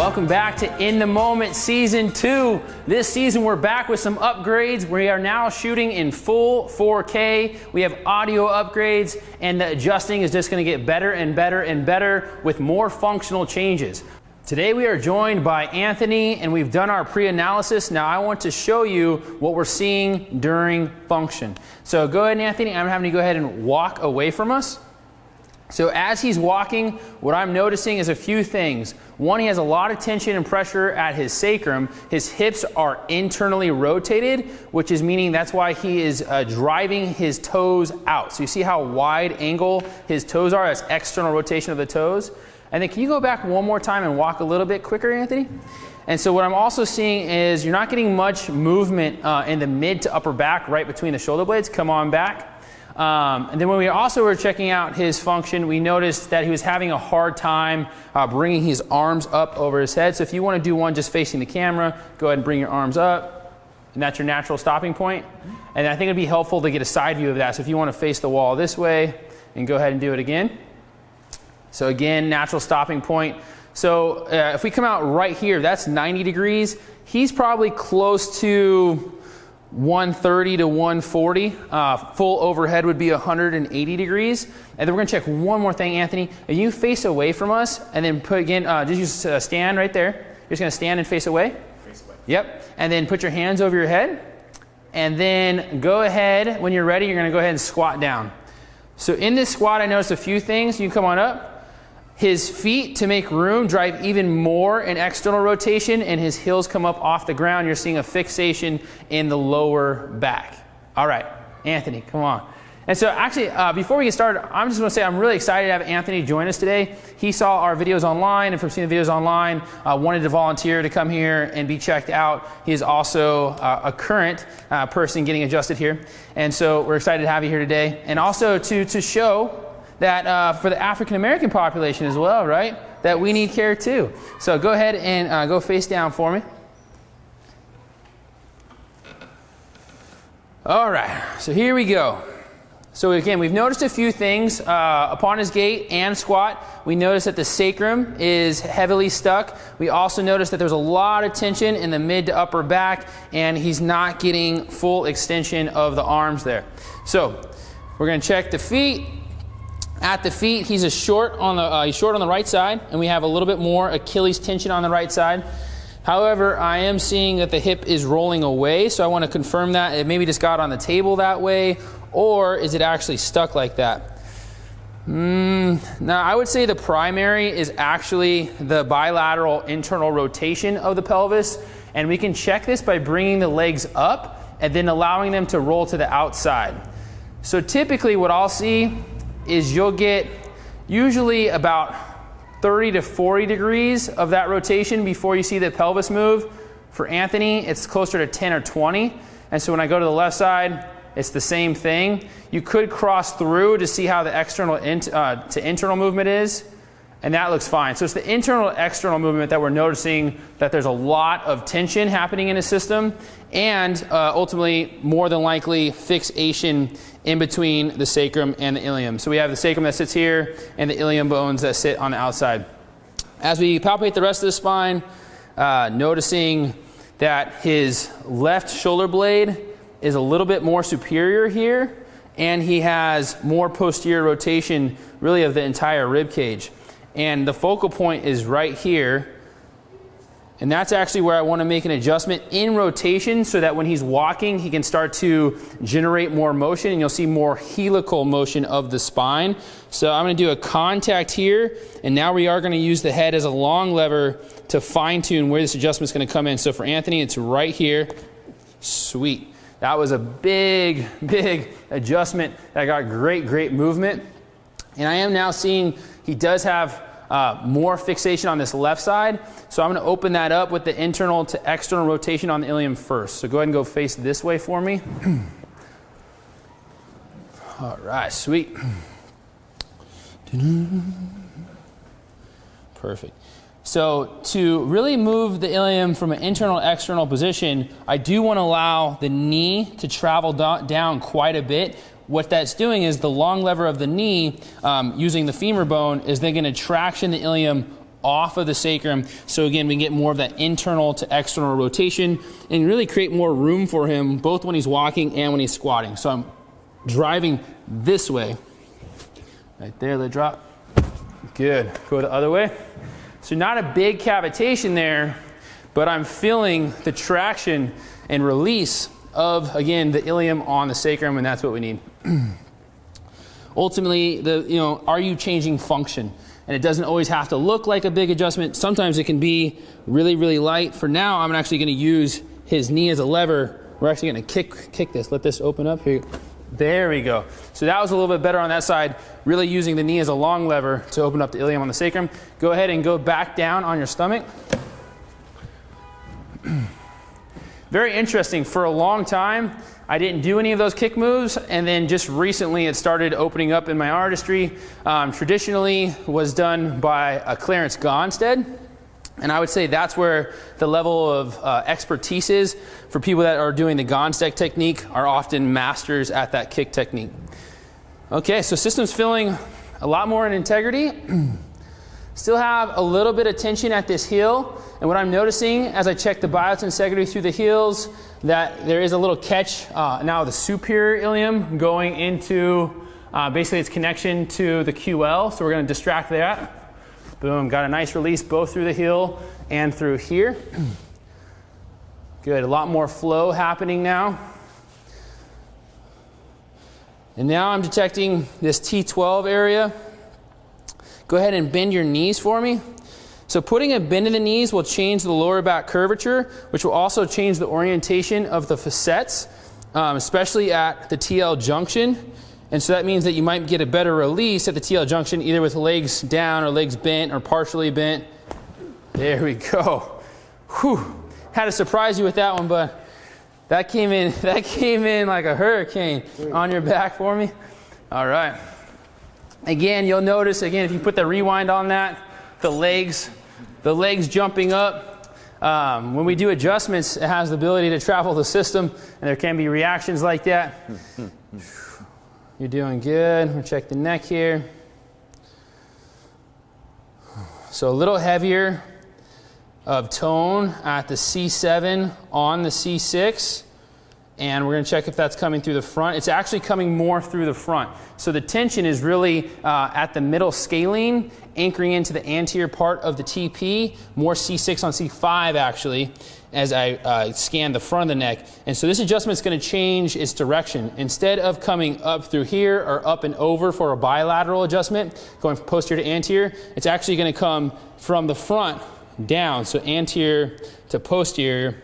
Welcome back to In the Moment Season 2. This season we're back with some upgrades. We are now shooting in full 4K. We have audio upgrades, and the adjusting is just going to get better and better and better with more functional changes. Today we are joined by Anthony, and we've done our pre-analysis. Now I want to show you what we're seeing during function. So go ahead, Anthony. I'm having you go ahead and walk away from us. So as he's walking, what I'm noticing is a few things. One, he has a lot of tension and pressure at his sacrum. His hips are internally rotated, which is meaning that's why he is driving his toes out. So you see how wide angle his toes are? That's external rotation of the toes. And then can you go back one more time and walk a little bit quicker, Anthony? And so what I'm also seeing is you're not getting much movement in the mid to upper back right between the shoulder blades. Come on back. And then when we also were checking out his function, we noticed that he was having a hard time bringing his arms up over his head. So if you want to do one just facing the camera, go ahead and bring your arms up. And that's your natural stopping point. And I think it'd be helpful to get a side view of that. So if you want to face the wall this way, and go ahead and do it again. So again, natural stopping point. So if we come out right here, that's 90 degrees. He's probably close to 130 to 140. Full overhead would be 180 degrees. And then we're going to check one more thing, Anthony. If you face away from us, and then put again, just use stand right there. You're just going to stand and face away. Face away. Yep. And then put your hands over your head. And then go ahead, when you're ready, you're going to go ahead and squat down. So in this squat, I noticed a few things. You can come on up. His feet, to make room, drive even more in external rotation, and his heels come up off the ground. You're seeing a fixation in the lower back. All right, Anthony, come on. And so actually, before we get started, I'm just going to say I'm really excited to have Anthony join us today. He saw our videos online, and from seeing the videos online, wanted to volunteer to come here and be checked out. He is also a current person getting adjusted here. And so we're excited to have you here today. And also to show that for the African American population as well, right? That we need care too. So go ahead and go face down for me. All right, so here we go. So again, we've noticed a few things upon his gait and squat. We noticed that the sacrum is heavily stuck. We also noticed that there's a lot of tension in the mid to upper back, and he's not getting full extension of the arms there. So we're going to check the feet. At the feet, he's short on the right side, and we have a little bit more Achilles tension on the right side. However, I am seeing that the hip is rolling away, so I want to confirm that. It maybe just got on the table that way, or is it actually stuck like that? Now, I would say the primary is actually the bilateral internal rotation of the pelvis, and we can check this by bringing the legs up and then allowing them to roll to the outside. So typically what I'll see is you'll get usually about 30 to 40 degrees of that rotation before you see the pelvis move. For Anthony, it's closer to 10 or 20. And so when I go to the left side, it's the same thing. You could cross through to see how the external to internal movement is, and that looks fine. So it's the internal external movement that we're noticing that there's a lot of tension happening in the system, and ultimately, more than likely, fixation in between the sacrum and the ilium. So we have the sacrum that sits here and the ilium bones that sit on the outside. As we palpate the rest of the spine, noticing that his left shoulder blade is a little bit more superior here, and he has more posterior rotation really of the entire rib cage. And the focal point is right here. And that's actually where I want to make an adjustment in rotation so that when he's walking, he can start to generate more motion, and you'll see more helical motion of the spine. So I'm going to do a contact here, and now we are going to use the head as a long lever to fine tune where this adjustment is going to come in. So for Anthony, it's right here. Sweet. That was a big, big adjustment. That got great movement. And I am now seeing he does have more fixation on this left side. So I'm going to open that up with the internal to external rotation on the ilium first. So go ahead and go face this way for me. All right, sweet. Perfect. So to really move the ilium from an internal external position, I do want to allow the knee to travel down quite a bit. What that's doing is the long lever of the knee, using the femur bone, is then going to traction the ilium off of the sacrum. So again, we get more of that internal to external rotation and really create more room for him, both when he's walking and when he's squatting. So I'm driving this way. Right there, let it drop. Good. Go the other way. So not a big cavitation there, but I'm feeling the traction and release of, again, the ilium on the sacrum, and that's what we need. Ultimately, are you changing function? And it doesn't always have to look like a big adjustment. Sometimes it can be really, really light. For now, I'm actually going to use his knee as a lever. We're actually going to kick this. Let this open up here. There we go. So that was a little bit better on that side, really using the knee as a long lever to open up the ilium on the sacrum. Go ahead and go back down on your stomach. Very interesting. For a long time, I didn't do any of those kick moves, and then just recently it started opening up in my artistry. Traditionally was done by a Clarence Gonstead, and I would say that's where the level of expertise is. For people that are doing the Gonstead technique are often masters at that kick technique. Okay, so system's feeling a lot more in integrity. Still have a little bit of tension at this heel, and what I'm noticing as I check the biotensegrity through the heels, that there is a little catch now the superior ilium going into basically its connection to the QL, so we're going to distract that. Boom, got a nice release both through the heel and through here. Good, a lot more flow happening now. And now I'm detecting this T12 area. Go ahead and bend your knees for me. So putting a bend in the knees will change the lower back curvature, which will also change the orientation of the facets, especially at the TL junction. And so that means that you might get a better release at the TL junction, either with legs down or legs bent or partially bent. There we go. Whew. Had to surprise you with that one, but that came in like a hurricane on your back for me. All right. Again, you'll notice, again, if you put the rewind on that, the legs jumping up. When we do adjustments, it has the ability to travel the system, and there can be reactions like that. You're doing good. We'll check the neck here. So a little heavier of tone at the C7 on the C6. And we're going to check if that's coming through the front. It's actually coming more through the front. So the tension is really at the middle scalene, anchoring into the anterior part of the TP, more C6 on C5 actually, as I scan the front of the neck. And so this adjustment is going to change its direction. Instead of coming up through here or up and over for a bilateral adjustment, going from posterior to anterior, it's actually going to come from the front down. So anterior to posterior.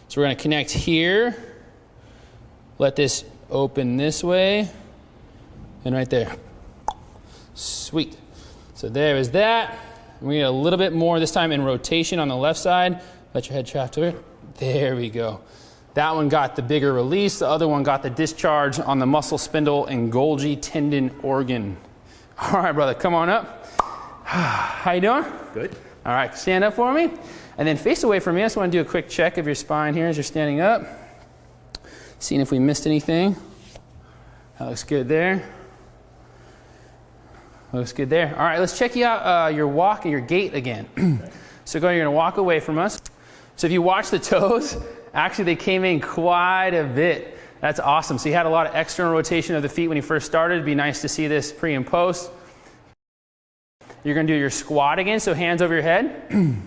So we're going to connect here, let this open this way, and right there. Sweet. So there is that. We get a little bit more this time in rotation on the left side. Let your head traft over it. There we go. That one got the bigger release. The other one got the discharge on the muscle spindle and Golgi tendon organ. All right, brother, come on up. How you doing? Good. All right, stand up for me. And then face away from me. I just want to do a quick check of your spine here as you're standing up. Seeing if we missed anything. That looks good there. Looks good there. All right, let's check you out your walk and your gait again. So you're going to walk away from us. So if you watch the toes, actually they came in quite a bit. That's awesome. So you had a lot of external rotation of the feet when you first started. It'd be nice to see this pre and post. You're going to do your squat again, so hands over your head.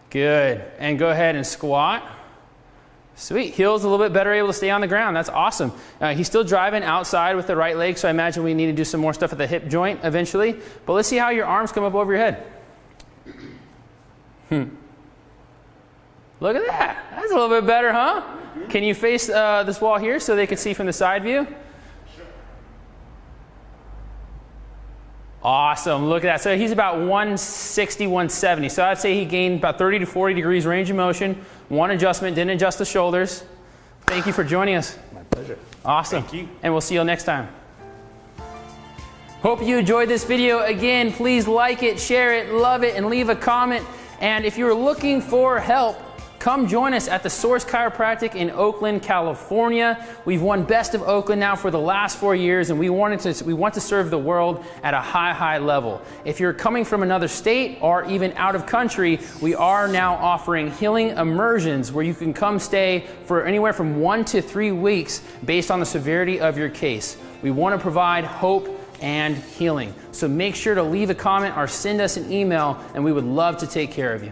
Good. And go ahead and squat. Sweet. Heels a little bit better able to stay on the ground. That's awesome. He's still driving outside with the right leg, so I imagine we need to do some more stuff at the hip joint eventually. But let's see how your arms come up over your head. Look at that. That's a little bit better, huh? Can you face this wall here so they can see from the side view? Awesome, look at that. So he's about 160, 170. So I'd say he gained about 30 to 40 degrees range of motion. One adjustment, didn't adjust the shoulders. Thank you for joining us. My pleasure. Awesome. Thank you. And we'll see you next time. Hope you enjoyed this video. Again, please like it, share it, love it, and leave a comment. And if you're looking for help come join us at the Source Chiropractic in Oakland, California. We've won Best of Oakland now for the last 4 years, and we want to serve the world at a high level. If you're coming from another state or even out of country, we are now offering healing immersions where you can come stay for anywhere from 1 to 3 weeks based on the severity of your case. We want to provide hope and healing. So make sure to leave a comment or send us an email, and we would love to take care of you.